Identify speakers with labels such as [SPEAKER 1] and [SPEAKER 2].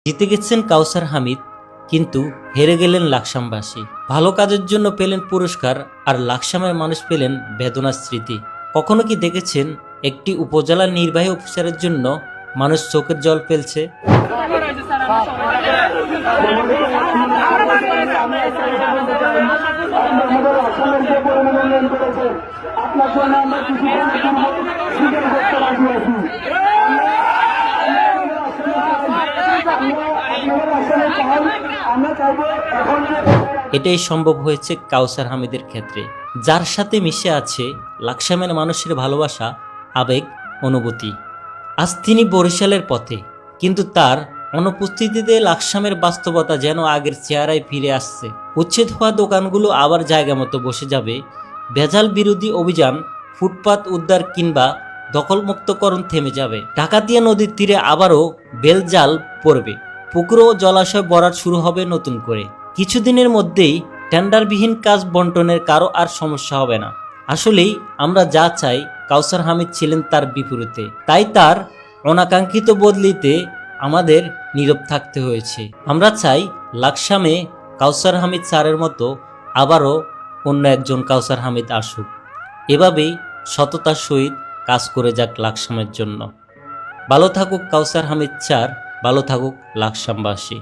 [SPEAKER 1] জিতে গেছেন কাউসার হামিদ, কিন্তু হেরে গেলেন লাকসামবাসী। ভালো কাজের জন্য পেলেন পুরস্কার, আর লাকসামের মানুষ পেলেন বেদনার স্মৃতি। কখনো কি দেখেছেন একটি উপজেলা নির্বাহী অফিসারের জন্য মানুষ চোখের জল ফেলছে? এটাই সম্ভব হয়েছে কাউসার হামিদের ক্ষেত্রে, যার সাথে মিশে আছে লাকসামের মানুষের ভালোবাসা, আবেগ, অনুভূতি। আজ তিনি বরিশালের পথে, কিন্তু তার অনুপস্থিতিতে লাকসামের বাস্তবতা যেন আগের চেহারায় ফিরে আসছে। উচ্ছেদ হওয়া দোকানগুলো আবার জায়গা মতো বসে যাবে, ভেজাল বিরোধী অভিযান, ফুটপাত উদ্ধার কিংবা দখলমুক্তকরণ থেমে যাবে। ডাকাতিয়া নদীর তীরে আবারও বেলজাল পড়বে, পুকুর ও জলাশয় ভরাট শুরু হবে নতুন করে। কিছুদিনের মধ্যেই টেন্ডারবিহীন কাজ বন্টনের কারো আর সমস্যা হবে না। আসলেই আমরা যা চাই, কাউসার হামিদ ছিলেন তার বিপরীতে, তাই তার অনাকাঙ্ক্ষিত বদলিতে আমাদের নীরব থাকতে হয়েছে। আমরা চাই লাকসামে কাউসার হামিদ স্যারের মতো আবারও অন্য একজন কাউসার হামিদ আসুক। এভাবেই সততার সহিত কাজ করে যাক লাকসামের জন্য। ভালো থাকুক কাউসার হামিদ স্যার, ভালো থাকুক লাকসামবাসী।